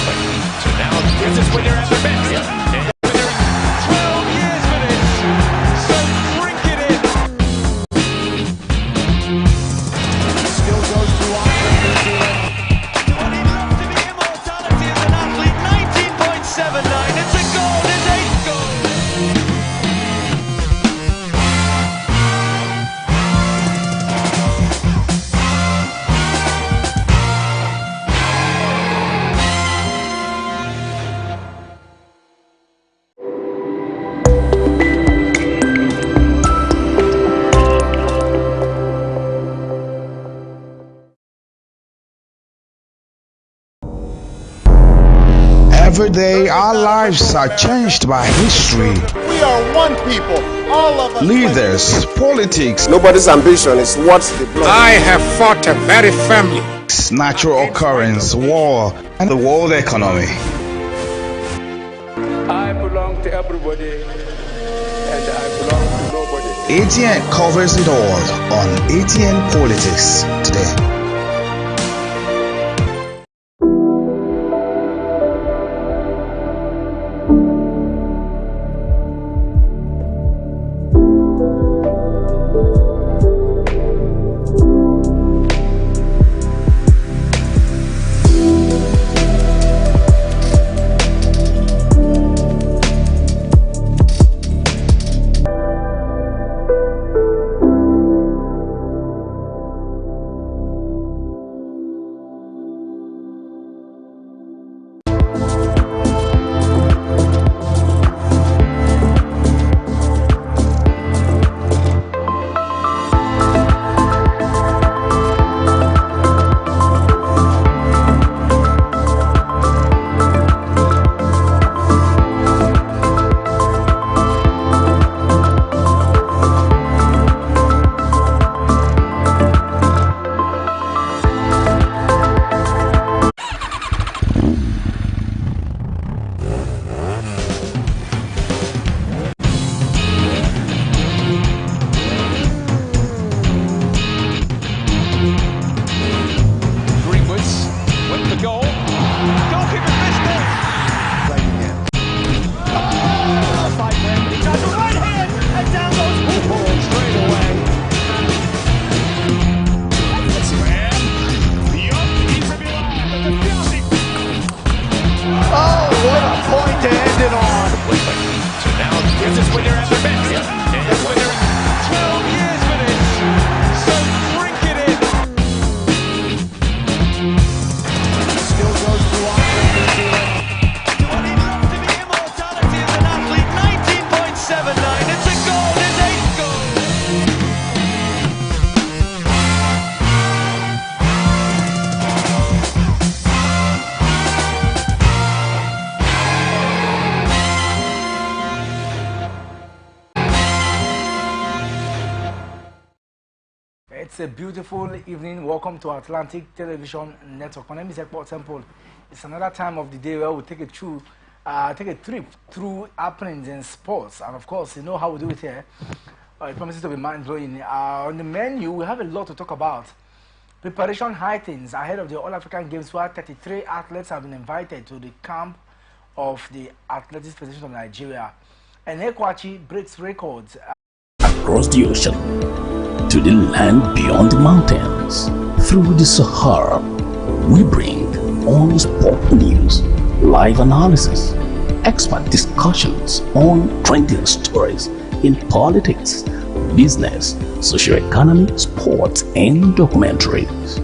So now here's this winner at their best. And winner 12 years for this. So drink it in. Still goes to Ireland, New Zealand. What he'd love to be immortality as an athlete. 19.79. It's a goal. It's 8 goals. Every day, our lives are changed by history, We are one people, all of us. leaders, politics, Nobody's ambition is what's the blood. I have fought very firmly. natural occurrence, war, and the world economy. I belong to everybody and I belong to nobody. ATN covers it all on ATN Politics today. It's a beautiful evening. Welcome to Atlantic Television Network. My name is Ekpo Temple. It's another time of the day where we take a trip through happenings in sports, and of course, you know how we do it here. It promises to be mind-blowing. On the menu, we have a lot to talk about. Preparation heightens ahead of the All-African Games, where 33 athletes have been invited to the camp of the Athletics Federation of Nigeria. And Ekwachi breaks records across the ocean, to the land beyond the mountains, through the Sahara. We bring on sport news, live analysis, expert discussions on trending stories in politics, business, socio-economy, sports, and documentaries.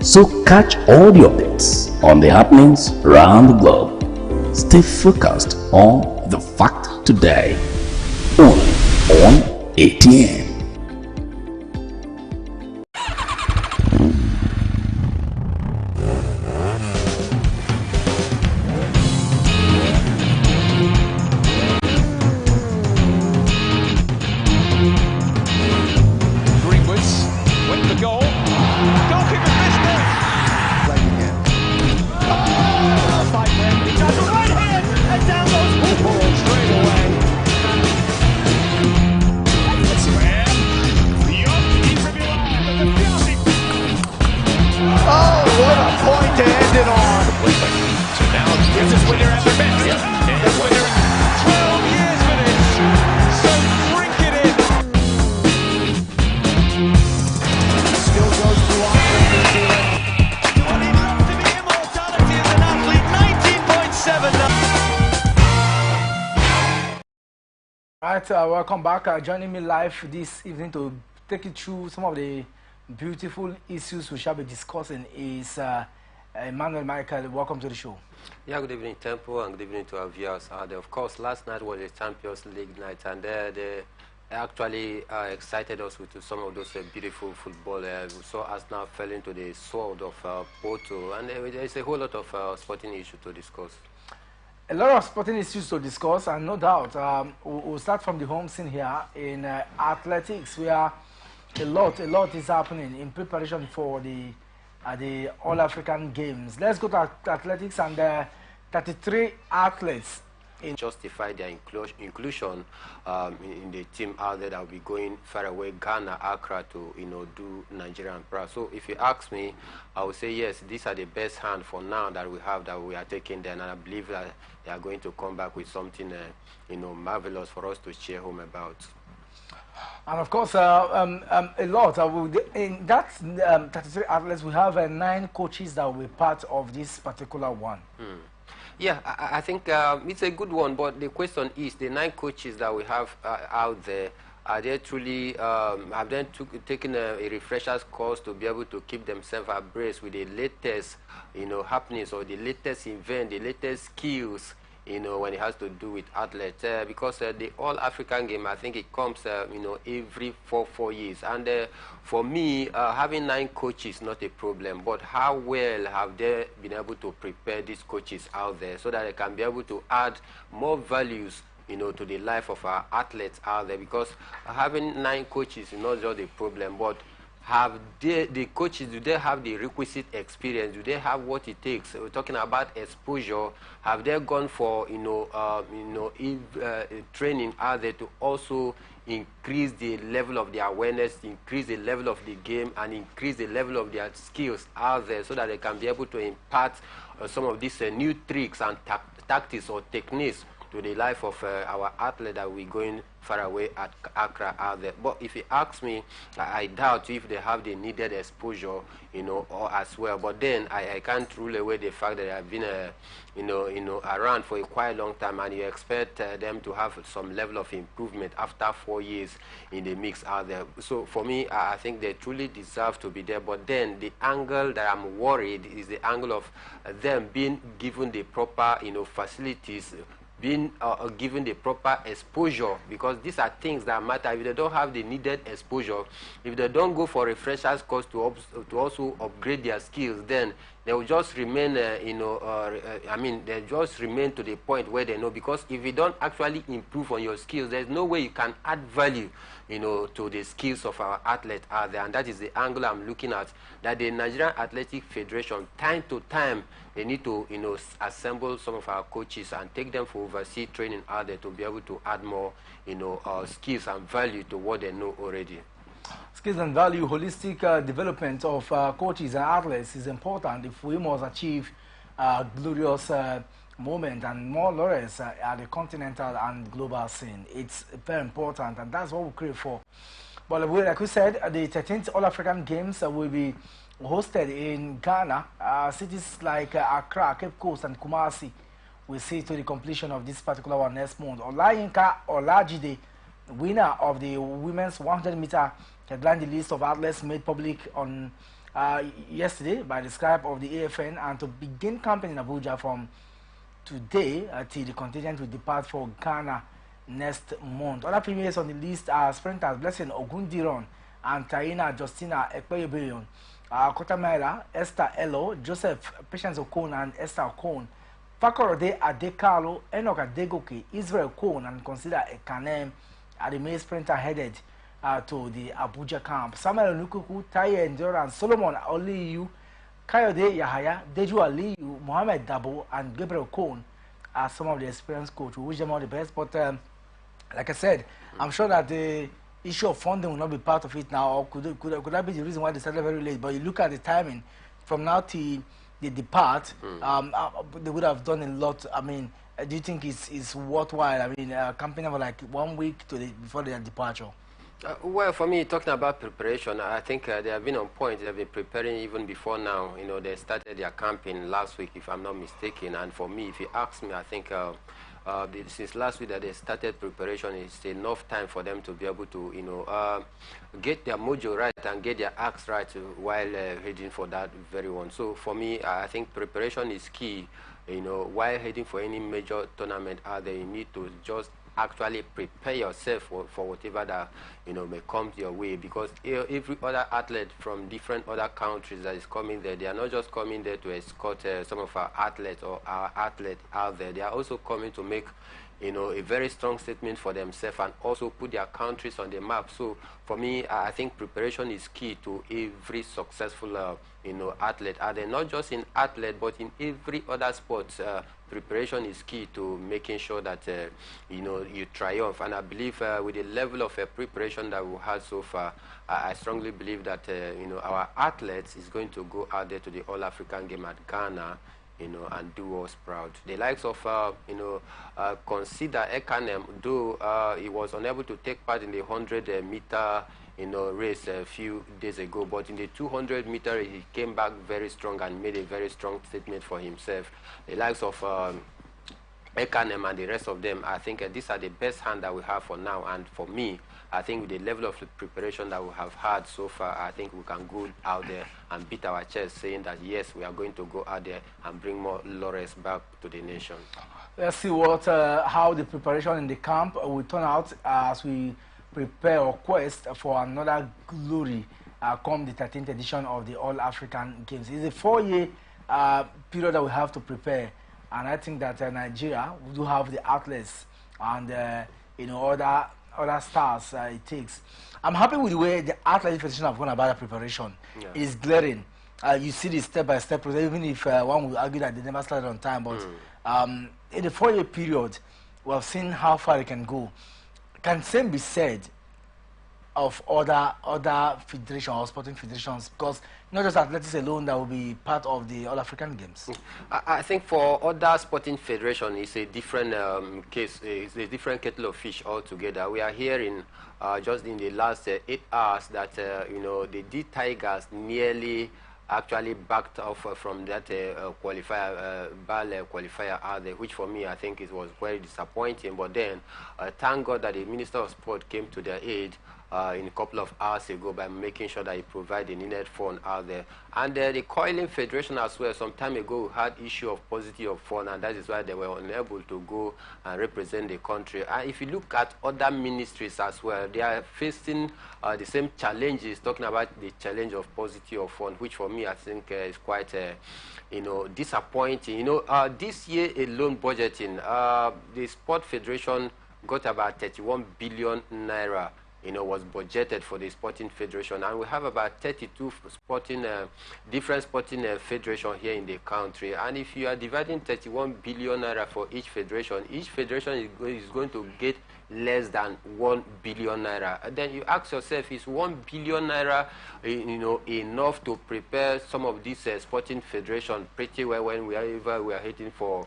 So catch all the updates on the happenings around the globe. Stay focused on the fact today, only on ATN. right, welcome back. Joining me live this evening to take you through some of the beautiful issues we shall be discussing is Emmanuel Michael. Welcome to the show. Yeah, good evening, Temple, and good evening to our viewers. Of course, last night was the Champions League night, and they actually excited us with some of those beautiful football. We saw us now fell into the sword of Porto, and there's a whole lot of sporting issues to discuss. A lot of sporting issues to discuss, and no doubt we'll start from the home scene here in athletics, where a lot is happening in preparation for the All-African Games. Let's go to athletics, and 33 athletes justify their inclusion in the team out there that will be going far away, Ghana, Accra, to do Nigeria and Prague. So if you ask me, I would say yes, these are the best hand for now that we have, that we are taking there, and I believe that they are going to come back with something marvelous for us to cheer home about. And of course, a lot in that 33 athletes, we have 9 coaches that will be part of this particular one. Yeah, I think it's a good one, but the question is, the 9 coaches that we have out there, are they truly, have they taken a refresher's course to be able to keep themselves abreast with the latest, happenings, or the latest event, the latest skills, when it has to do with athletes? Because the All-African Game, I think it comes, every 4 years. And for me, having 9 coaches is not a problem, but how well have they been able to prepare these coaches out there so that they can be able to add more values, to the life of our athletes out there? Because having 9 coaches is not just a problem, but have the coaches, do they have the requisite experience? Do they have what it takes? We're talking about exposure. Have they gone for training out there to also increase the level of their awareness, increase the level of the game, and increase the level of their skills out there, so that they can be able to impart some of these new tricks and tactics or techniques to the life of our athlete that we're going far away at Accra out there. But if you ask me, I doubt if they have the needed exposure, or as well. But then I can't rule away the fact that they have been, around for a quite long time, and you expect them to have some level of improvement after 4 years in the mix out there. So for me, I think they truly deserve to be there. But then the angle that I'm worried is the angle of them being given the proper, facilities, being given the proper exposure, because these are things that matter. If they don't have the needed exposure, if they don't go for refreshers course to also upgrade their skills, then they will just remain, they just remain to the point where they know. Because if you don't actually improve on your skills, there's no way you can add value, to the skills of our athletes out there. And that is the angle I'm looking at, that the Nigerian Athletic Federation, time to time, they need to, assemble some of our coaches and take them for overseas training out there to be able to add more, skills and value to what they know already. Skills and value, holistic development of coaches and athletes is important if we must achieve glorious moment and more laurels at the continental and global scene. It's very important, and that's what we crave for. But like we said, the 13th All-African Games will be hosted in Ghana. Cities like Accra, Cape Coast, and Kumasi will see to the completion of this particular one next month. Olayinka Olajide, winner of the women's 100-meter, headlined the list of athletes made public on yesterday by the scribe of the AFN, and to begin campaign in Abuja from today till the contingent will depart for Ghana next month. Other premiers on the list are sprinters Blessing Ogundiron and Taina Justina Ekpeyobeyon, Kotamela, Esther Elo, Joseph Patience Okon and Esther Okon, Fakorode Adekalo, Enoch Adegoke, Israel Okon, and Consider Ekanem are the main sprinter headed to the Abuja camp. Samuel Nukuku, Taye Endora, and Solomon Oliyu, Kayode Yahaya, Deju Aliyu, Mohamed Dabo, and Gabriel Okon are some of the experienced coaches. We wish them all the best. But like I said, I'm sure that the issue of funding will not be part of it now. Or could that be the reason why they started very late? But you look at the timing, from now till they depart, they would have done a lot. I mean, do you think it's worthwhile? I mean, campaigning for like 1 week before their departure? Well, for me, talking about preparation, I think they have been on point. They have been preparing even before now. They started their campaign last week, if I'm not mistaken. And for me, if you ask me, I think since last week that they started preparation, it's enough time for them to be able to, get their mojo right and get their acts right while heading for that very one. So for me, I think preparation is key. While heading for any major tournament out there, you need to just actually prepare yourself for whatever that may come your way, because every other athlete from different other countries that is coming there, they are not just coming there to escort some of our athletes or our athletes out there. They are also coming to make a very strong statement for themselves and also put their countries on the map. So for me, I think preparation is key to every successful athlete. And then not just in athlete, but in every other sport. Preparation is key to making sure that you triumph. And I believe with the level of preparation that we've had so far, I strongly believe that our athletes is going to go out there to the All-African game at Ghana, and do us proud. The likes of, consider Ekanem, though he was unable to take part in the 100-meter race a few days ago, but in the 200-meter he came back very strong and made a very strong statement for himself. The likes of Ekanem and the rest of them, I think these are the best hand that we have for now. And for me, I think with the level of preparation that we have had so far, I think we can go out there and beat our chest, saying that yes, we are going to go out there and bring more laurels back to the nation. Let's see how the preparation in the camp will turn out as we prepare or quest for another glory come the 13th edition of the All-African Games. It's a 4-year period that we have to prepare, and I think that Nigeria do have the outlets and other stars it takes. I'm happy with the way the Athletic Federation have gone about the preparation. Yeah. It is glaring. You see the step-by-step process, even if one will argue that they never started on time. But in the 4-year period, we have seen how far it can go. Can same be said of other federations or sporting federations? Because not just athletics alone that will be part of the All-African Games. I think for other sporting federations, it's a different case. It's a different kettle of fish altogether. We are hearing just in the last 8 hours that the D Tigers nearly actually backed off from that qualifier, BAL qualifier out there, which for me I think it was very disappointing. But then, thank God that the Minister of Sport came to their aid in a couple of hours ago by making sure that he provided the needed fund out there. And the Curling Federation as well, some time ago, had issue of paucity of fund, and that is why they were unable to go and represent the country. And if you look at other ministries as well, they are facing the same challenges, talking about the challenge of paucity of fund, which for me I think is quite disappointing. This year alone budgeting, the Sport Federation got about 31 billion naira was budgeted for the sporting federation, and we have about 32 different sporting federation here in the country. And if you are dividing 31 billion naira for each federation is going to get less than 1 billion naira. Then you ask yourself, is 1 billion naira enough to prepare some of these sporting federation pretty well when we are heading for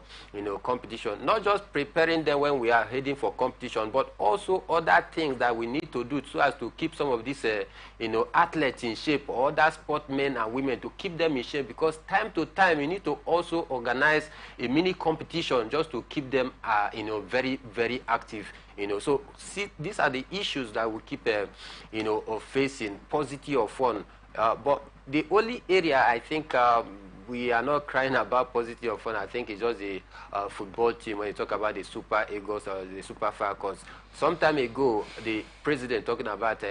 competition? Not just preparing them when we are heading for competition, but also other things that we need to do so as to keep some of these athletes in shape, or other sportsmen and women, to keep them in shape, because time to time you need to also organize a mini competition just to keep them very, very active. So see, these are the issues that we keep facing, positive or fun. But the only area I think we are not crying about positive or fun, I think it's just the football team. When you talk about the Super Eagles or the Super Falcons, some time ago, the president, talking about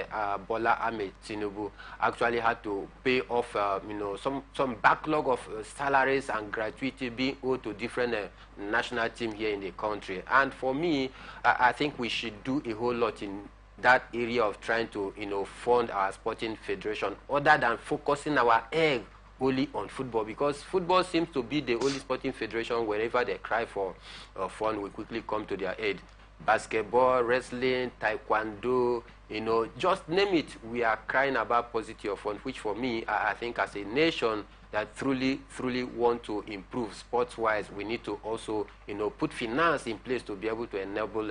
Bola Ahmed Tinubu, actually had to pay off some backlog of salaries and gratuity being owed to different national teams here in the country. And for me, I think we should do a whole lot in that area of trying to fund our sporting federation, other than focusing our egg only on football, because football seems to be the only sporting federation wherever they cry for fund, we quickly come to their aid. Basketball, wrestling, taekwondo, just name it, we are crying about positive fund, which for me, I think as a nation that truly want to improve sports-wise, we need to also, put finance in place to be able to enable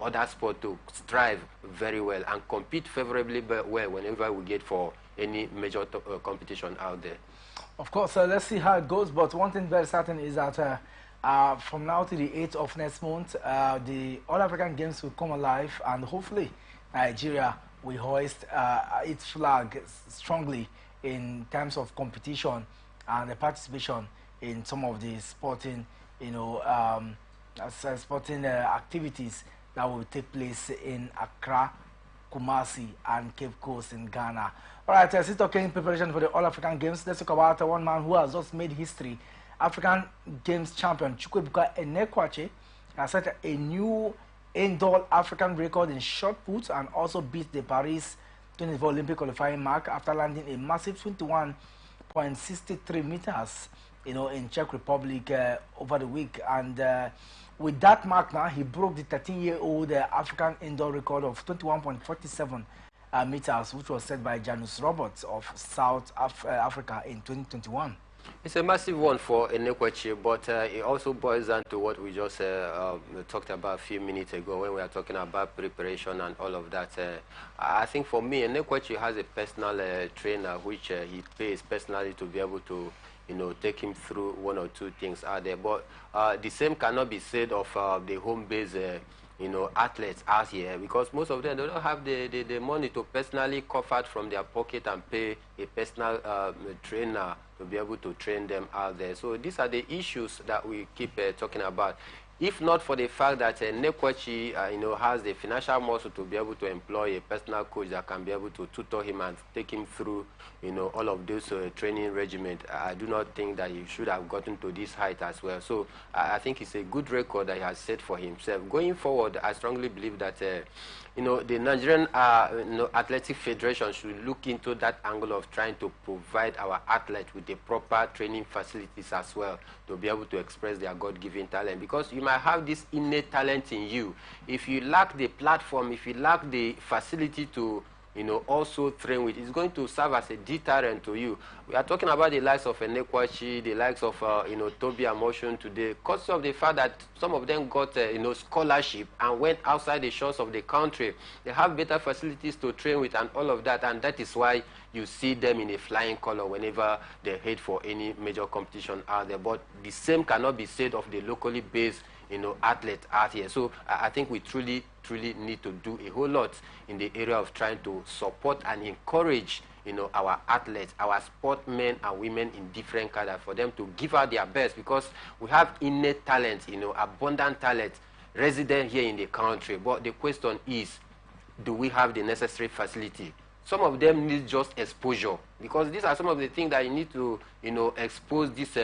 other sports to strive very well and compete favorably well whenever we get for any major competition out there. Of course, let's see how it goes. But one thing very certain is that From now to the 8th of next month, the All-African Games will come alive, and hopefully Nigeria will hoist its flag strongly in terms of competition and the participation in some of the sporting, sporting activities that will take place in Accra, Kumasi, and Cape Coast in Ghana. All right, still talking in preparation for the All-African Games. Let's talk about one man who has just made history. African Games champion Chukwuebuka Enekwachi has set a new indoor African record in shot put and also beat the Paris 2024 Olympic qualifying mark after landing a massive 21.63 meters, in Czech Republic over the week. And with that mark now, he broke the 13-year-old African indoor record of 21.47 meters, which was set by Janus Roberts of South Africa in 2021. It's a massive one for Enekwachi, but it also boils down to what we just talked about a few minutes ago when we were talking about preparation and all of that. I think for me, Enekwachi has a personal trainer which he pays personally to be able to, take him through one or two things out there. But the same cannot be said of the home-based athletes out here, because most of them they don't have the money to personally cough out from their pocket and pay a personal trainer to be able to train them out there. So these are the issues that we keep talking about. If not for the fact that Enekwachi, has the financial muscle to be able to employ a personal coach that can be able to tutor him and take him through, all of those training regimen, I do not think that he should have gotten to this height as well. So I think it's a good record that he has set for himself. Going forward, I strongly believe that, the Nigerian Athletic Federation should look into that angle of trying to provide our athletes with the proper training facilities as well to be able to express their God-given talent. Because you might have this innate talent in you. If you lack the platform, if you lack the facility to also train with, it's going to serve as a deterrent to you. We are talking about the likes of Enekwachi, the likes of, Toby Amotion today, because of the fact that some of them got, scholarship and went outside the shores of the country. They have better facilities to train with and all of that, and that is why you see them in a flying color whenever they head for any major competition out there. But the same cannot be said of the locally based athletes out here. So I think we truly need to do a whole lot in the area of trying to support and encourage, our athletes, our sportsmen and women in different cadres, for them to give out their best, because we have innate talent, abundant talent resident here in the country. But the question is, do we have the necessary facility? Some of them need just exposure, because these are some of the things that you need to, expose these,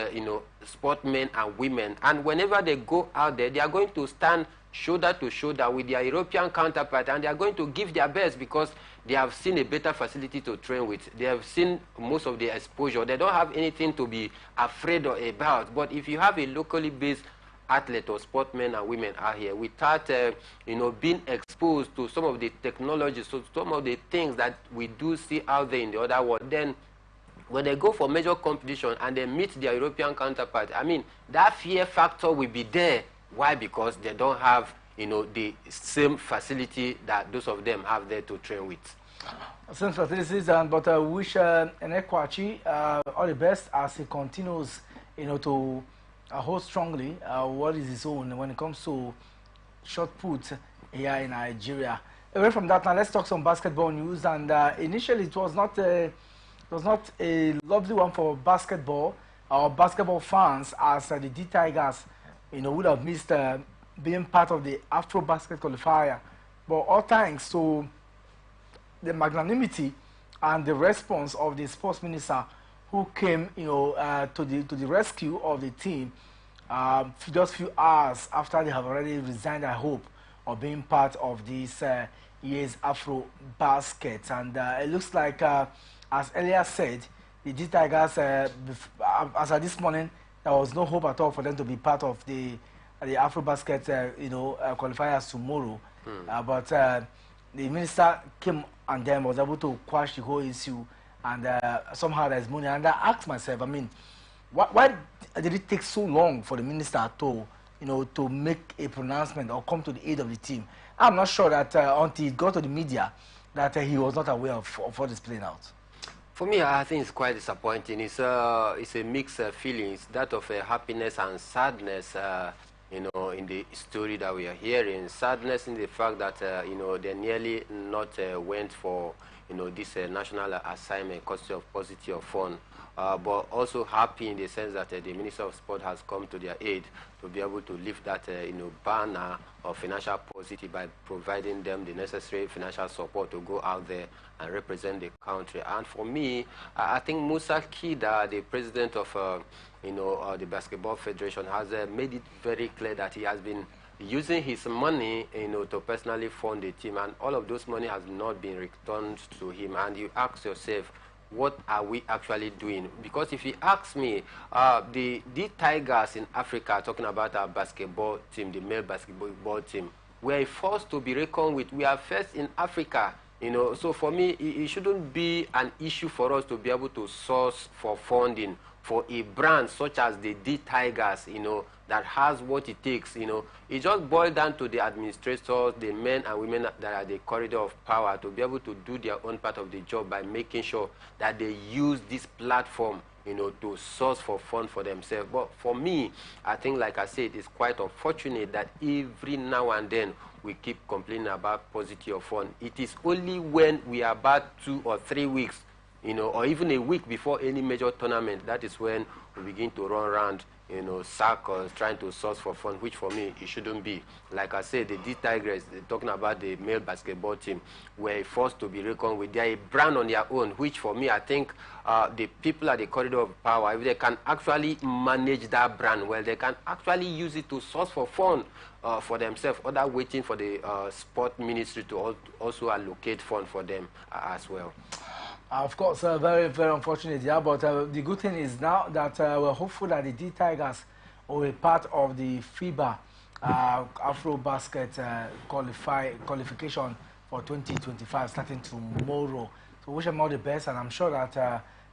sportsmen and women. And whenever they go out there, they are going to stand shoulder to shoulder with their European counterpart, and they are going to give their best because they have seen a better facility to train with. They have seen most of the exposure. They don't have anything to be afraid about. But if you have a locally based athlete or sportsmen and women out here without, being exposed to some of the technologies, so some of the things that we do see out there in the other world, then when they go for major competition and they meet their European counterpart, I mean, that fear factor will be there. Why? Because they don't have, the same facility that those of them have there to train with. Same facilities, but I wish Enekwachi all the best as he continues, to hold strongly what is his own when it comes to shot put here in Nigeria. Away from that, now let's talk some basketball news. And initially, it was not a lovely one for basketball or basketball fans, as the D Tigers, would have missed being part of the Afro Basket qualifier. But all thanks to the magnanimity and the response of the sports minister, who came, to the rescue of the team just a few hours after they have already resigned their hope of being part of this year's Afro Basket. And it looks like, as earlier said, the D Tigers, as of this morning, there was no hope at all for them to be part of the Afro Basket, qualifiers tomorrow. But the minister came and then was able to quash the whole issue, and somehow there's money. And I asked myself, I mean, why did it take so long for the minister at all, to make a pronouncement or come to the aid of the team? I'm not sure that until it got to the media that he was not aware of what is playing out. For me, I think it's quite disappointing. It's a mixed feelings, that of happiness and sadness. In the story that we are hearing, sadness in the fact that they nearly not went for this national assignment, cost of paucity of fund. But also happy in the sense that the Minister of Sport has come to their aid to be able to lift that banner of financial paucity by providing them the necessary financial support to go out there and represent the country. And for me, I think Musa Kida, the president of the Basketball Federation, has made it very clear that he has been using his money to personally fund the team, and all of those money has not been returned to him. And you ask yourself, what are we actually doing? Because if you ask me, the Tigers in Africa, talking about our basketball team, the male basketball team, we are forced to be reckoned with. We are first in Africa, so for me, it shouldn't be an issue for us to be able to source for funding for a brand such as the Tigers, that has what it takes, It just boils down to the administrators, the men and women that are the corridor of power, to be able to do their own part of the job by making sure that they use this platform, to source for fund for themselves. But for me, I think, like I said, it's quite unfortunate that every now and then we keep complaining about paucity of fund. It is only when we are about 2 or 3 weeks, or even a week before any major tournament, that is when we begin to run around, circles, trying to source for fun, which for me, it shouldn't be. Like I said, the Tigers, talking about the male basketball team, were forced to be reckoned with. They are a brand on their own, which for me, I think the people at the corridor of power, if they can actually manage that brand well, they can actually use it to source for fun for themselves, other waiting for the sport ministry to also allocate fund for them as well. Of course, very, very unfortunate, yeah, but the good thing is now that we're hopeful that the Tigers will be part of the FIBA Afro-Basket qualification for 2025 starting tomorrow. So wish them all the best, and I'm sure that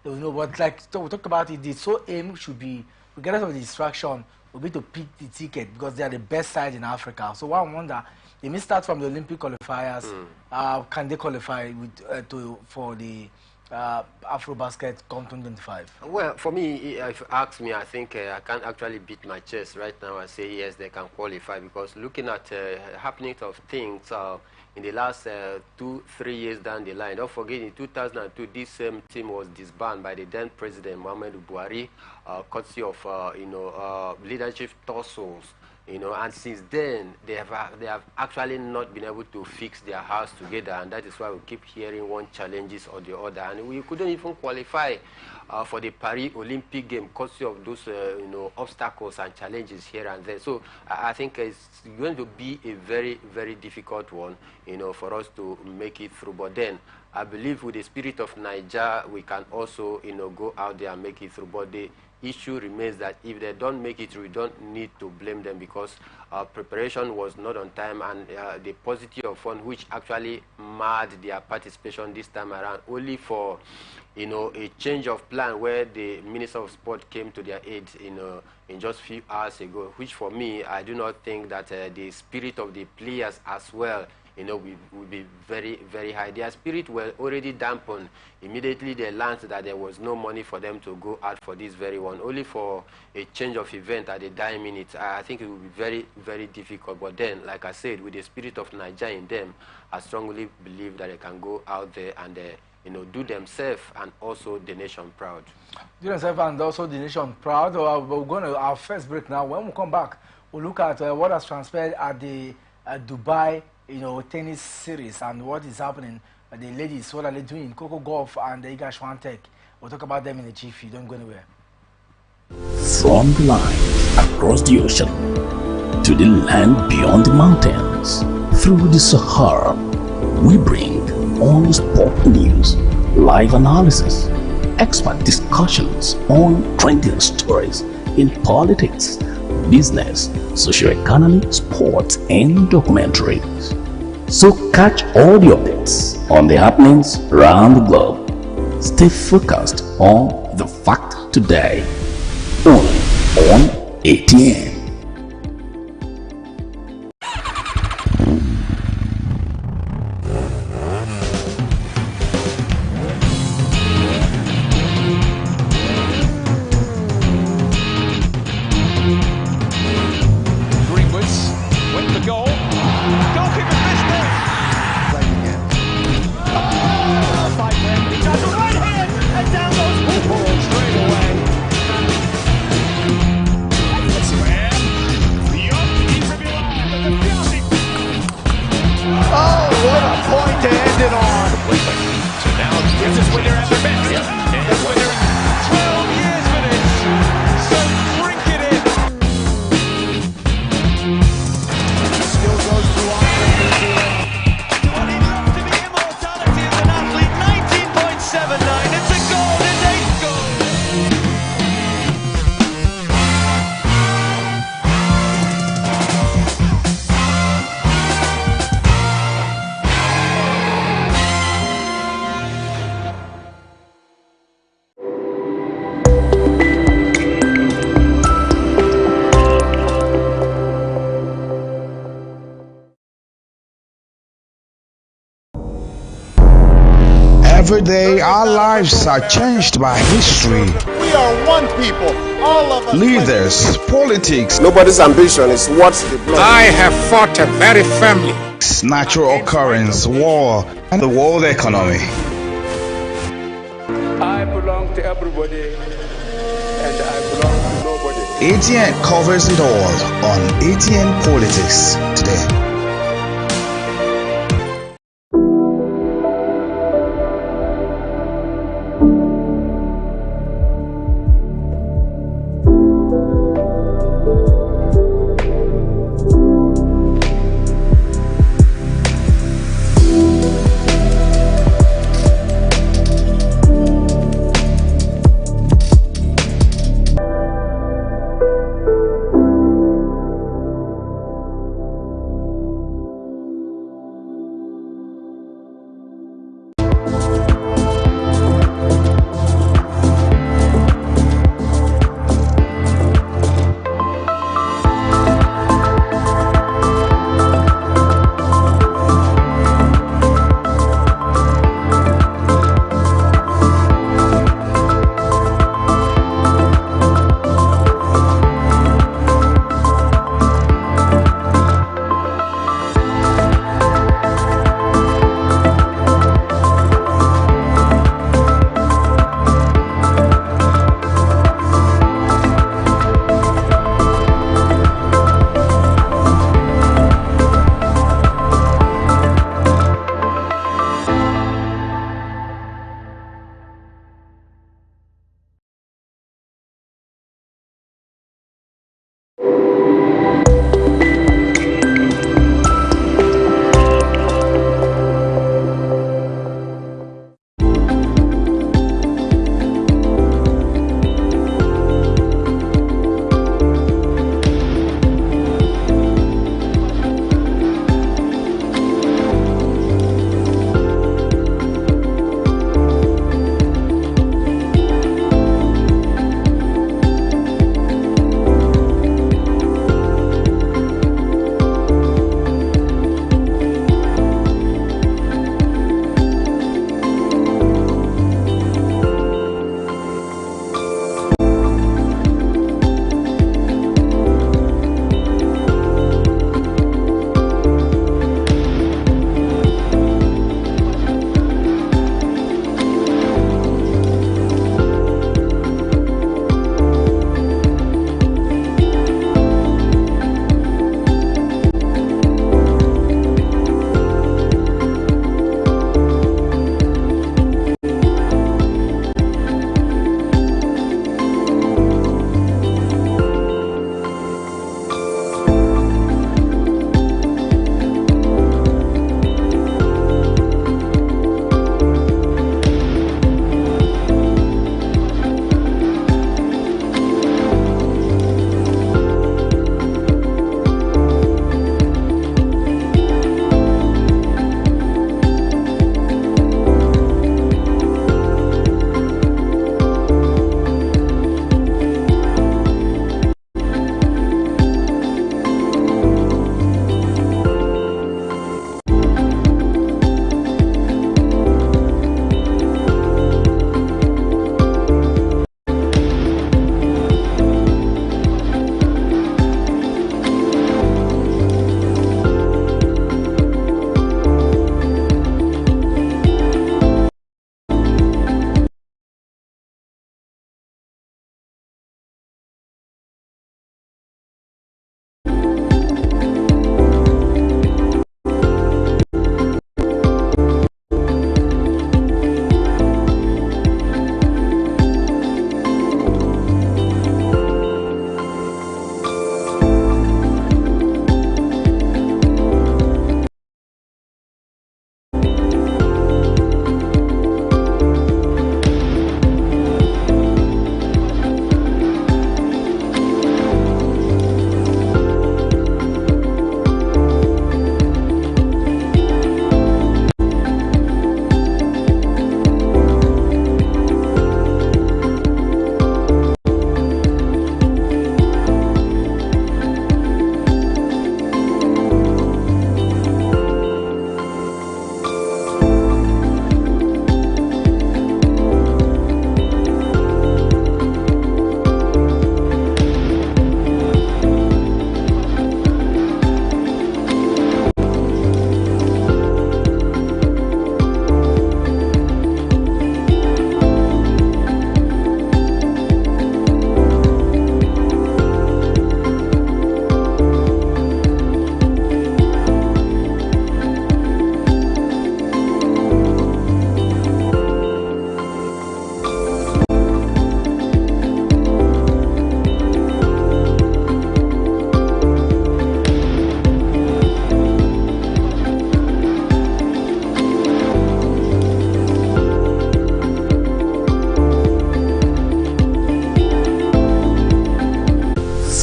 they will know. But like we talked about it, the sole aim should be, regardless of the distraction, will be to pick the ticket because they are the best side in Africa. So I wonder, they may start from the Olympic qualifiers. Can they qualify with, for the Afro-Basket come 2025? Well, for me, if you ask me, I think I can't actually beat my chest right now and say yes, they can qualify, because looking at happenings of things in the last 2-3 years down the line, don't forget in 2002, this same team was disbanded by the then President Muhammadu Buhari, courtesy of leadership tussles. And since then, they have actually not been able to fix their house together, and that is why we keep hearing one challenges or the other, and we couldn't even qualify for the Paris Olympic game because of those obstacles and challenges here and there. So I think it's going to be a very, very difficult one, for us to make it through. But then I believe with the spirit of Niger, we can also, go out there and make it through. But the issue remains that if they don't make it through, we don't need to blame them, because preparation was not on time, and the paucity of fund, which actually marred their participation this time around, only for a change of plan where the Minister of Sport came to their aid in just a few hours ago, which for me, I do not think that the spirit of the players as well will be very, very high. Their spirit were already dampened. Immediately they learned that there was no money for them to go out for this very one, only for a change of event at the dying minute. I think it will be very, very difficult. But then, like I said, with the spirit of Niger in them, I strongly believe that they can go out there and do themselves and also the nation proud. Do themselves and also the nation proud. We're going to our first break now. When we come back, we'll look at what has transpired at the Dubai tennis series and what is happening. The ladies, what are they doing? Coco Golf and the Iga Swiatek. We'll talk about them in the GF. Don't go anywhere. From the line across the ocean to the land beyond the mountains, through the Sahara, we bring all sport news, live analysis, expert discussions on trending stories in politics, business, socio-economy, sports, and documentaries. So catch all the updates on the happenings around the globe. Stay focused on the fact today, only on ATN. Every day, our lives are changed by history, We are one people. All of us. leaders, politics, Nobody's ambition is what they blood. I have fought very firmly. natural occurrence, war, and the world economy. I belong to everybody and I belong to nobody. ATN covers it all on ATN Politics today.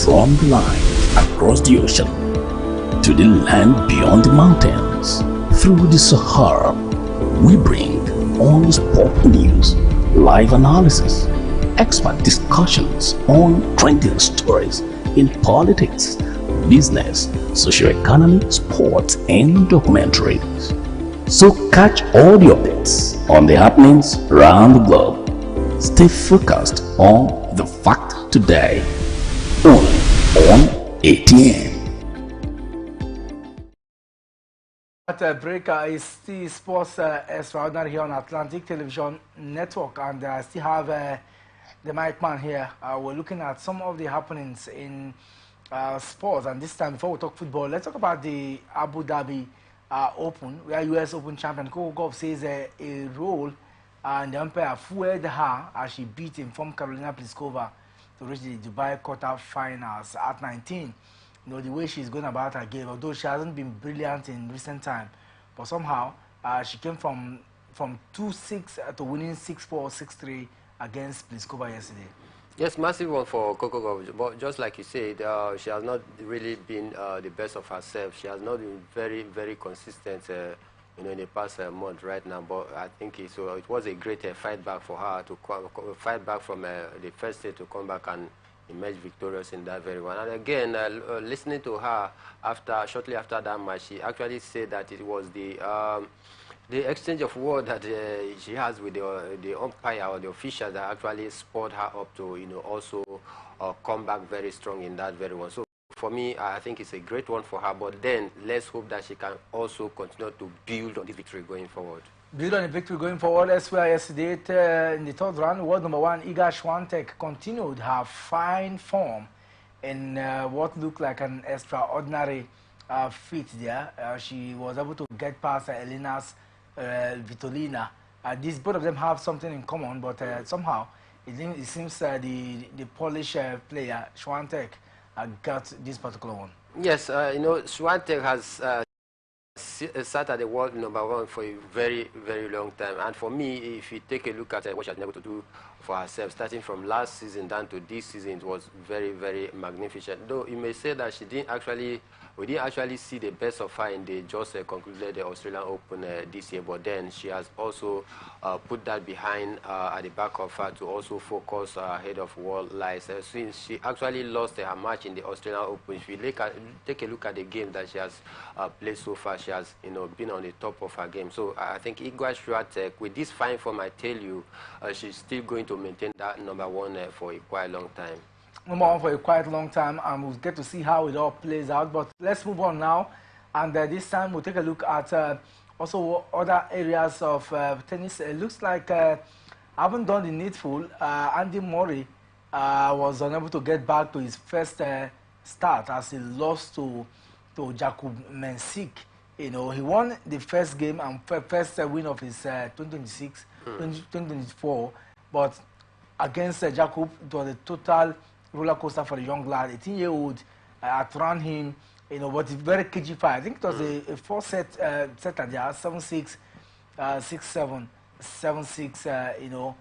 From the line across the ocean to the land beyond the mountains, through the Sahara, we bring on sport news, live analysis, expert discussions on trending stories in politics, business, socio-economy, sports, and documentaries. So catch all the updates on the happenings around the globe. Stay focused on the fact today, only on ATN. At a break is the sports extraordinary here on Atlantic Television Network, and I still have the mic man here. We're looking at some of the happenings in sports, and this time before we talk football, let's talk about the Abu Dhabi Open, where US Open champion Coco Gauff says a role, and the umpire fueled her as she beat informed Carolina Pliskova to reach the Dubai quarter-finals at 19. You know, the way she's going about her game, although she hasn't been brilliant in recent time, but somehow she came from 2-6 to winning 6-4, 6-3 against Pliskova yesterday. Yes, massive one for Coco Gauff, but just like you said, she has not really been the best of herself. She has not been very, very consistent, you know, in the past month right now. But I think it was a great fight back for her to fight back from the first day to come back and emerge victorious in that very one. And again, listening to her shortly after that match, she actually said that it was the exchange of word that she has with the umpire or the official that actually spurred her up to, you know, also come back very strong in that very one. So for me, I think it's a great one for her. But then let's hope that she can also continue to build on this victory going forward. Build on the victory going forward. Elsewhere yesterday in the third round, world number 1 Iga Swiatek continued her fine form in what looked like an extraordinary feat there. She was able to get past Elena's Vitolina. Both of them have something in common, but somehow it seems the Polish player Swiatek got this particular one. Yes, you know, Swiatek has sat at the world number 1 for a very, very long time. And for me, if you take a look at what she has been able to do for herself, starting from last season down to this season, it was very, very magnificent. Though you may say that we didn't actually see the best of her in the just concluded the Australian Open this year, but then she has also put that behind at the back of her to also focus ahead of world lights. Since she actually lost her match in the Australian Open, if you take a look at the game that she has played so far, she has, you know, been on the top of her game. So I think Iga Swiatek, with this fine form, I tell you, she's still going to maintain that number 1 for a quite long time. Number 1 for a quite long time, and we'll get to see how it all plays out. But let's move on now, and this time we'll take a look at also other areas of tennis. It looks like haven't done the needful. Andy Murray was unable to get back to his first start as he lost to Jakub Mensik. You know, he won the first game and first win of his 2024, but against Jakub, it was a total roller coaster for the young lad. 18-year-old outrun him, you know, but it's very cagey fight. I think it was a 4-set setter there, 7-6, 6-7, 7-6. You know,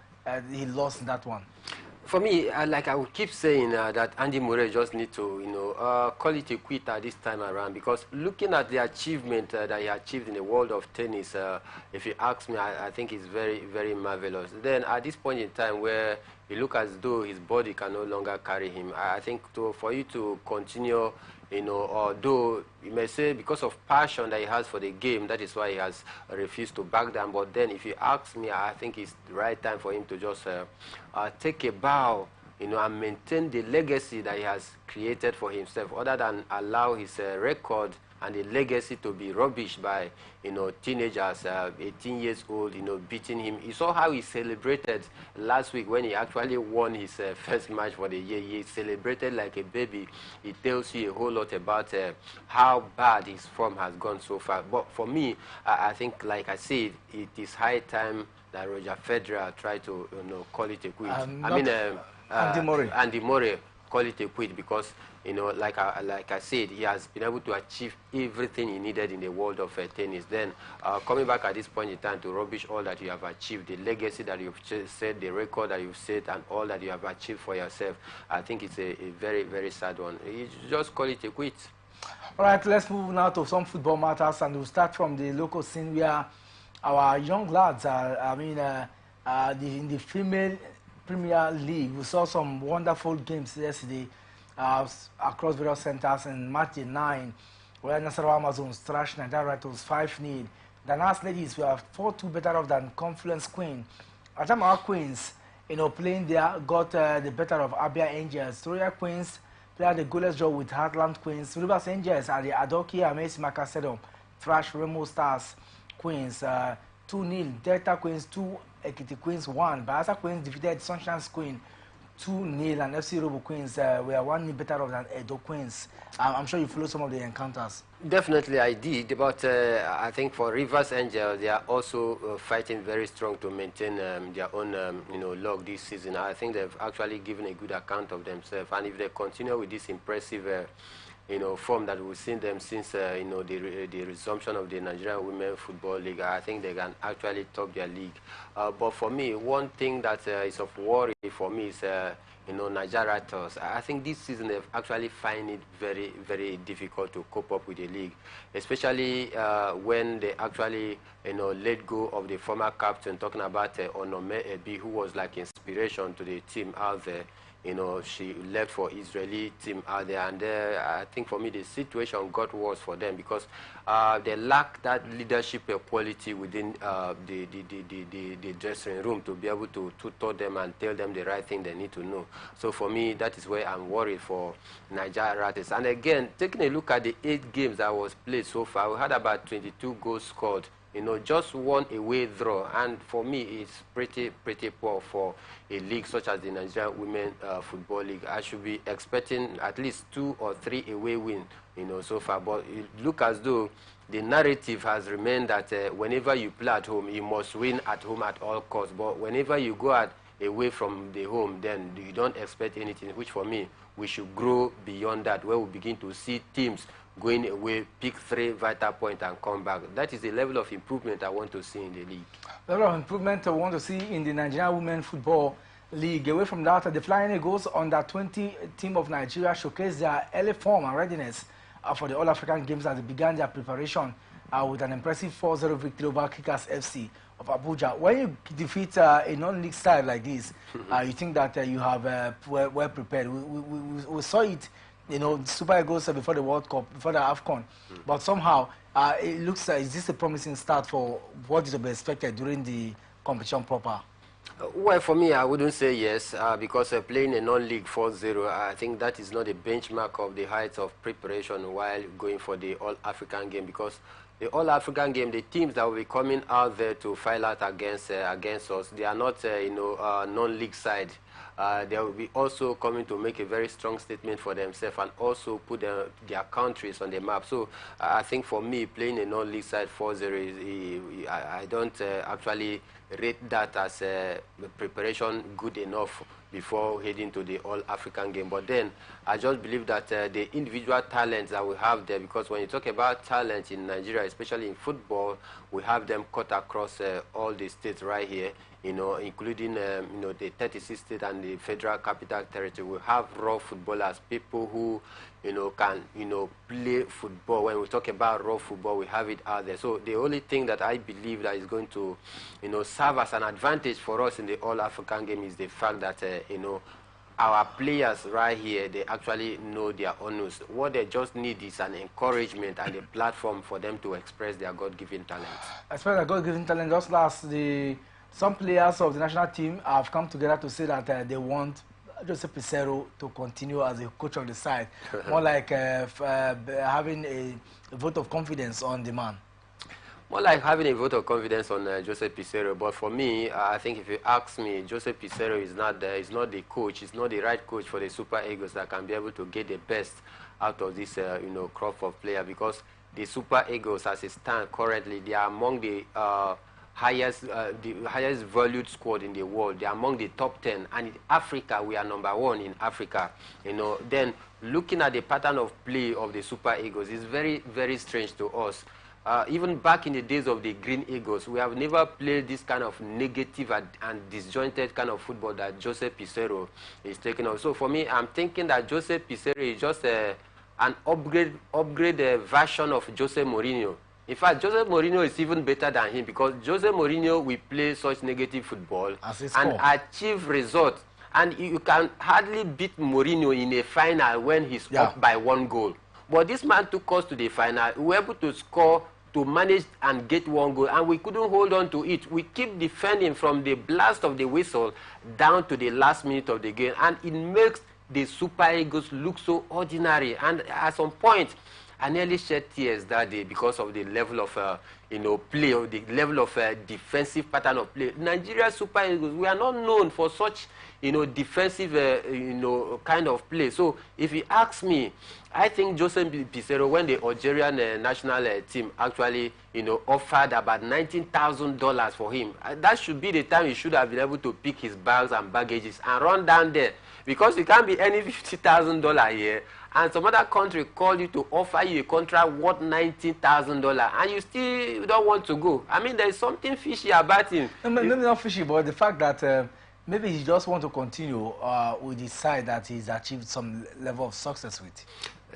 he lost that one. For me, like I would keep saying that Andy Murray just need to, you know, call it a quitter this time around, because looking at the achievement that he achieved in the world of tennis, if you ask me, I think it's very, very marvelous. Then at this point in time where you look as though his body can no longer carry him, I think for you to continue, you know, although you may say because of passion that he has for the game, that is why he has refused to back down. But then if you ask me, I think it's the right time for him to just take a bow, you know, and maintain the legacy that he has created for himself, other than allow his record and the legacy to be rubbished by, you know, teenagers, 18 years old, you know, beating him. You saw how he celebrated last week when he actually won his first match for the year. He celebrated like a baby. It tells you a whole lot about how bad his form has gone so far. But for me, I think, like I said, it is high time that Roger Federer tried to, you know, call it a quit. Andy Murray. Andy Murray. call it a quit because, you know, like I said, he has been able to achieve everything he needed in the world of tennis. Then coming back at this point in time to rubbish all that you have achieved, the legacy that you've set, the record that you've set, and all that you have achieved for yourself, I think it's a very, very sad one. You just call it a quit. All right, let's move now to some football matters, and we'll start from the local scene where our young lads are, in the female Premier League. We saw some wonderful games yesterday across various centers in match day 9, where Nasarawa Amazons thrashed Nigeria Rattles 5-0. The last ladies were 4-2 better off than Confluence Queen. Adamawa Queens, playing there, got the better of Abia Angels. Royal Queens played the goalless draw with Heartland Queens. Rivers Angels at the Adoki Amesimaka Stadium thrashed Remo Stars Queens 2-0. Delta Queens 2, Ekiti Queens 1. Bayelsa Queens defeated Sunshine's Queen 2-0, and FC Robo Queens were 1-0 better off than Edo Queens. I'm sure you followed some of the encounters. Definitely I did, but I think for Rivers Angels, they are also fighting very strong to maintain their own log this season. I think they've actually given a good account of themselves, and if they continue with this impressive form that we've seen them since the resumption of the Nigerian Women Football League, I think they can actually top their league. But for me, one thing that is of worry for me is Nigeria Rattles. I think this season they've actually find it very, very difficult to cope up with the league, especially when they actually let go of the former captain, talking about Onome Ebi, who was like inspiration to the team out there. She left for Israeli team out there, and I think for me the situation got worse for them because they lack that leadership quality within the dressing room to be able to tutor them and tell them the right thing they need to know. So for me, that is where I'm worried for Nigeria Rattles. And again, taking a look at the 8 games that was played so far, we had about 22 goals scored. Just one away draw, and for me, it's pretty poor for a league such as the Nigerian Women Football League. I should be expecting at least 2 or 3 away wins, so far. But it looks as though the narrative has remained that whenever you play at home, you must win at home at all costs. But whenever you go away from the home, then you don't expect anything. Which for me, we should grow beyond that, where we begin to see teams going away, pick 3 vital points and come back. That is the level of improvement I want to see in the league. The level of improvement I want to see in the Nigerian Women Football League. Away from that, the Flying Eagles under 20 team of Nigeria showcased their early form and readiness for the All-African Games as they began their preparation with an impressive 4-0 victory over Kickers FC of Abuja. When you defeat a non-league side like this, you think that you have well prepared. We saw it, Super Eagles before the World Cup, before the AFCON. But somehow, it looks like, is this a promising start for what is to be expected during the competition proper? Well, for me, I wouldn't say yes, because playing a non-league 4-0, I think that is not a benchmark of the heights of preparation while going for the All-African Game, because the All-African Game, the teams that will be coming out there to fight out against us, they are not, non-league side. They will be also coming to make a very strong statement for themselves and also put their countries on the map. So I think for me, playing a non-league side 4-0, I don't actually rate that as preparation good enough before heading to the All-African Game. But then I just believe that the individual talents that we have there, because when you talk about talent in Nigeria, especially in football, we have them cut across all the states right here, including the 36 states and the Federal Capital Territory. We have raw footballers, people who can play football. When we talk about raw football, we have it out there. So the only thing that I believe that is going to serve as an advantage for us in the All-African Game is the fact that our players right here, they actually know their honors. What they just need is an encouragement and a platform for them to express their God-given talent. As far as God-given talent, just last, some players of the national team have come together to say that they want Joseph Pissarro to continue as a coach of the side, more like having a vote of confidence on the man. More like having a vote of confidence on Joseph Pissarro. But for me, I think if you ask me, Joseph Pissarro is not the coach. He's not the right coach for the Super Eagles that can be able to get the best out of this crop of players, because the Super Eagles, as it stands currently, they are among the the highest valued squad in the world. They're among the top 10, and in Africa we are number 1 in Africa. Then looking at the pattern of play of the Super Eagles is very, very strange to us. Even back in the days of the Green Eagles, we have never played this kind of negative and disjointed kind of football that Jose Pizarro is taking on. So for me, I'm thinking that Jose Pizarro is just an upgrade version of Jose Mourinho. In fact, Jose Mourinho is even better than him, because Jose Mourinho will play such negative football and achieve results. And you can hardly beat Mourinho in a final when he's up by 1 goal. But this man took us to the final. We were able to score, to manage and get 1 goal, and we couldn't hold on to it. We keep defending from the blast of the whistle down to the last minute of the game, and it makes the Super Eagles look so ordinary. And at some point, I nearly shed tears that day because of the level of play, or the level of defensive pattern of play. Nigeria Super Eagles, we are not known for such defensive kind of play. So if you ask me, I think Jose Pizarro, when the Algerian national team actually offered about $19,000 for him, that should be the time he should have been able to pick his bags and baggages and run down there, because it can't be any $50,000 here and some other country call you to offer you a contract worth $19,000 and you still don't want to go. I mean, there is something fishy about him. Maybe not fishy, but the fact that maybe he just want to continue with the side that he's achieved some level of success with.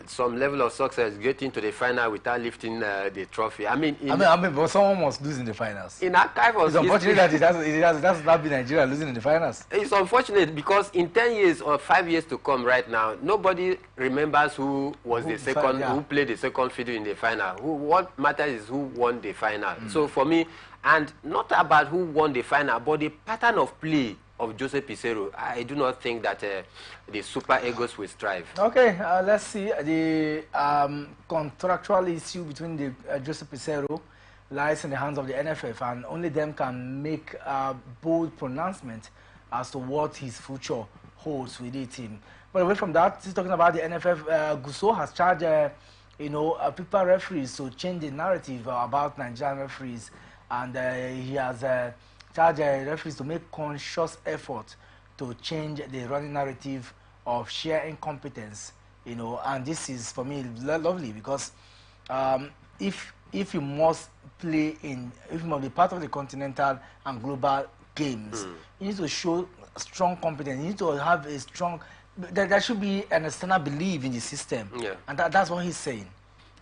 Some level of success, getting to the final without lifting the trophy. I mean, but someone must lose in the finals. In archive of it's unfortunate that it has not been Nigeria losing in the finals. It's unfortunate because in 10 years or 5 years to come right now, nobody remembers who was the second, who played the second fiddle in the final. What matters is who won the final. So for me, and not about who won the final, but the pattern of play of Jose Pizarro, I do not think that the Super Eagles will strive. Okay, let's see. The contractual issue between the Jose Pizarro lies in the hands of the NFF, and only them can make a bold pronouncement as to what his future holds with the team. But away from that, still talking about the NFF, Gusso has charged, people referees to change the narrative about Nigerian referees, and he has charge referees to make conscious effort to change the running narrative of sheer incompetence, and this is for me lovely, because if you must play if you must be part of the continental and global games, you need to show strong competence. You need to have a strong, there should be an external belief in the system, and that's what he's saying.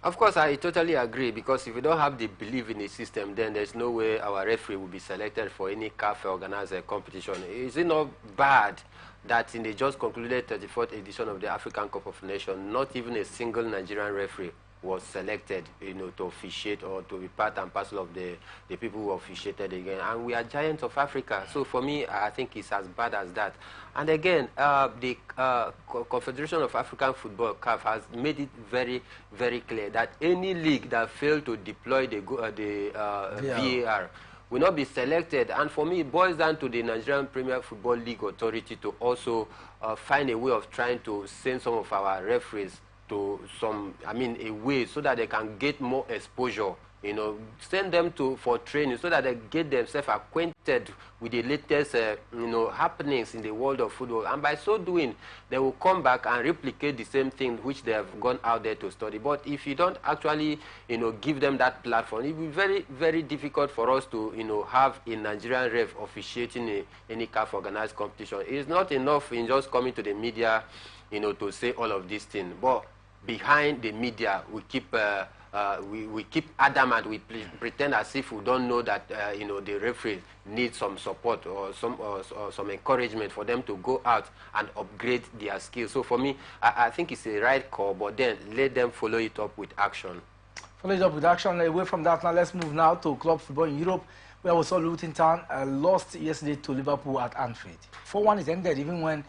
Of course, I totally agree, because if we don't have the belief in the system, then there's no way our referee will be selected for any CAF organized competition. Is it not bad that in the just concluded 34th edition of the African Cup of Nations, not even a single Nigerian referee was selected, to officiate or to be part and parcel of the people who officiated again? And we are giants of Africa. So for me, I think it's as bad as that. And again, the Confederation of African Football, CAF, has made it very, very clear that any league that failed to deploy the VAR will not be selected. And for me, it boils down to the Nigerian Premier Football League Authority to also find a way of trying to send some of our referees to a way so that they can get more exposure, send them for training so that they get themselves acquainted with the latest, happenings in the world of football. And by so doing, they will come back and replicate the same thing which they have gone out there to study. But if you don't actually, give them that platform, it will be very, very difficult for us to, have a Nigerian ref officiating any CAF organized competition. It's not enough in just coming to the media, to say all of these things. But behind the media, we keep adamant. We pretend as if we don't know that the referee needs some support or some encouragement for them to go out and upgrade their skills. So for me, I think it's a right call, but then let them follow it up with action. Follow it up with action. Away from that, now let's move now to club football in Europe, where we saw Luton Town lost yesterday to Liverpool at Anfield. 4-1 is ended even when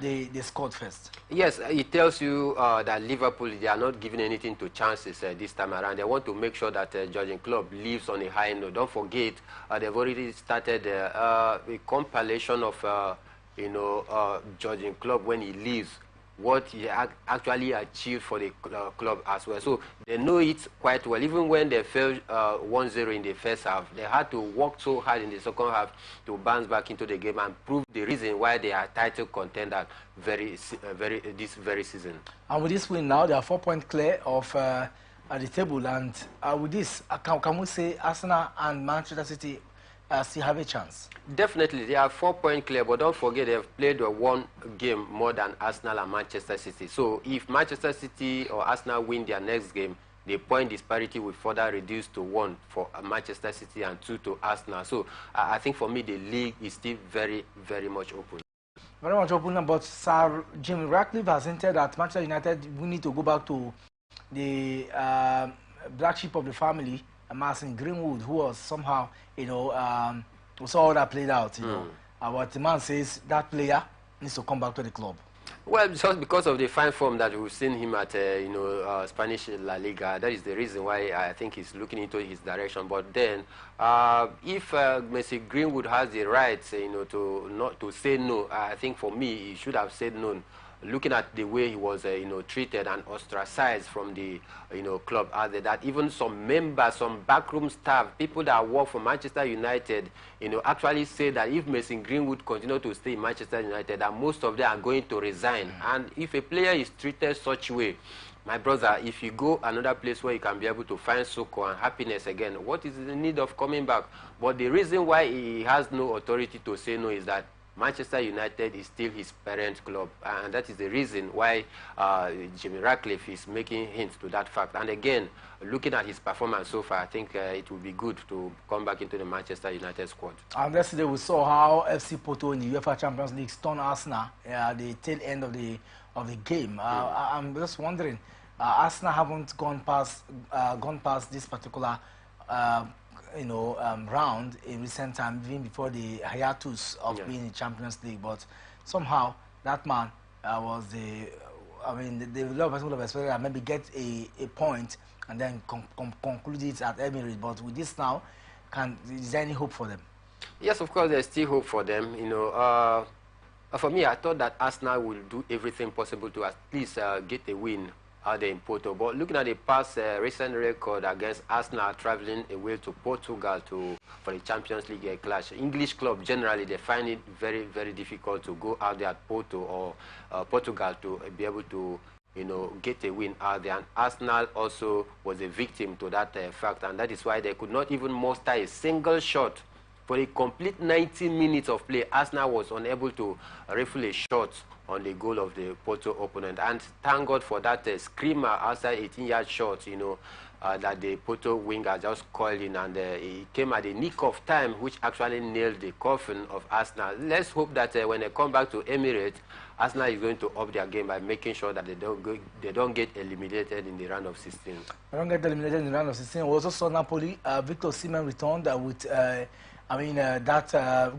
they scored first. Yes, it tells you that Liverpool, they are not giving anything to chances this time around. They want to make sure that Jurgen Klopp leaves on a high note. Don't forget, they've already started a compilation of, Jurgen Klopp when he leaves what he actually achieved for the club as well. So they know it quite well. Even when they fell 1-0 in the first half, they had to work so hard in the second half to bounce back into the game and prove the reason why they are title contender this very season. And with this win now, they are 4 points clear of the table. And with this, can we say Arsenal and Manchester City still have a chance? Definitely, they are 4 points clear, but don't forget they've played one game more than Arsenal and Manchester City. So if Manchester City or Arsenal win their next game, the point disparity will further reduce to 1 for Manchester City and 2 to Arsenal. So I think for me the league is still very, very much open. Very much open, but Sir Jim Ratcliffe has hinted that Manchester United will need to go back to the black sheep of the family, Mason Greenwood, who was somehow, you know, we saw how that played out, you know. But the man says that player needs to come back to the club. Well, just because of the fine form that we've seen him at, Spanish La Liga, that is the reason why I think he's looking into his direction. But then, if Messi Greenwood has the right, to say no, I think for me he should have said no. Looking at the way he was, treated and ostracized from the, club out there, that even some members, some backroom staff, people that work for Manchester United, actually say that if Mason Greenwood continue to stay in Manchester United, that most of them are going to resign. And if a player is treated such way, my brother, if you go another place where you can be able to find succor and happiness again, what is the need of coming back? But the reason why he has no authority to say no is that Manchester United is still his parent club, and that is the reason why Jimmy Ratcliffe is making hints to that fact. And again, looking at his performance so far, I think it will be good to come back into the Manchester United squad. And yesterday we saw how FC Porto in the UEFA Champions League stunned Arsenal at the tail end of the game. I'm just wondering, Arsenal haven't gone past this particular round in recent time, even before the hiatus of being in Champions League. But somehow that man was the lot of person would have expected that maybe get a point and then conclude it at Emirates. But with this now, is there any hope for them? Yes, of course, there's still hope for them. For me, I thought that Arsenal will do everything possible to at least get a win out there in Porto. But looking at the past recent record against Arsenal traveling away to Portugal for the Champions League clash, English club generally, they find it very, very difficult to go out there at Porto or Portugal to be able to get a win out there. And Arsenal also was a victim to that fact, and that is why they could not even muster a single shot. For a complete 90 minutes of play, Arsenal was unable to rifle a shot on the goal of the Porto opponent. And thank God for that screamer outside 18-yard shot, that the Porto winger just coiled in, and it came at the nick of time, which actually nailed the coffin of Arsenal. Let's hope that when they come back to Emirates, Arsenal is going to up their game by making sure that they don't get eliminated in the round of 16. They don't get eliminated in the round of 16. We also saw Napoli. Victor Osimhen returned with that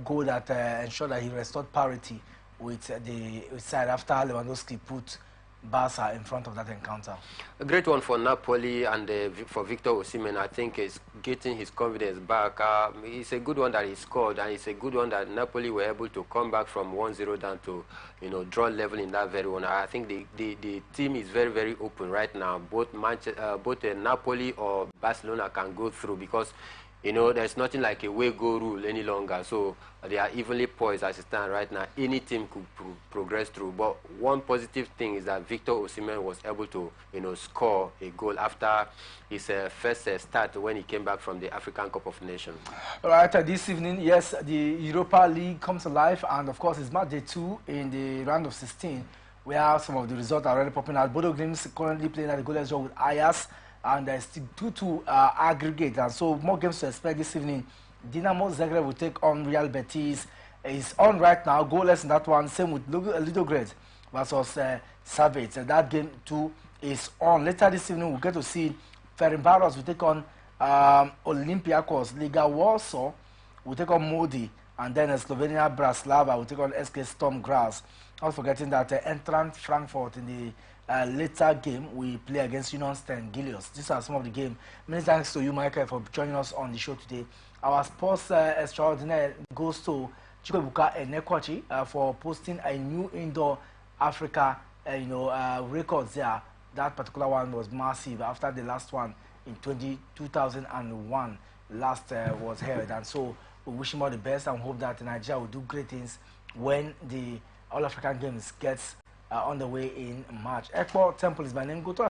goal that ensured that he restored parity with the side after Lewandowski put Barca in front of that encounter. A great one for Napoli, and for Victor Osimhen, I think is getting his confidence back. It's a good one that he scored, and it's a good one that Napoli were able to come back from 1-0 down to draw level in that very one. I think the team is very, very open right now. Both Napoli or Barcelona can go through, because there's nothing like a way-go rule any longer. So they are evenly poised as it stands right now. Any team could progress through. But one positive thing is that Victor Osimhen was able to, score a goal after his first start when he came back from the African Cup of Nations. All right, this evening, yes, the Europa League comes to life, and of course, it's match day 2 in the round of 16, where some of the results are already popping out. Bodo Glimt is currently playing at the goalless draw with Ajax, and there's still 2-2 aggregate, and so more games to expect this evening. Dinamo Zagreb will take on Real Betis. It's on right now, goalless in that one. Same with Ludogorets versus Savage. That game too is on. Later this evening, we'll get to see Ferencváros will take on Olympiacos. Liga Warsaw will take on Modi, and then Slovenia Bratislava will take on SK Sturm Graz. Not forgetting that Eintracht Frankfurt in the later game we play against Union St-Gilloise. These are some of the games. Many thanks to you, Michael, for joining us on the show today. Our sports extraordinaire goes to Chikobuka Enekwachi for posting a new indoor Africa records there. That particular one was massive after the last one in 2001 last was held, and so we wish him all the best and hope that Nigeria will do great things when the All African Games gets on the way in March. Ekpo Temple is my name. Go to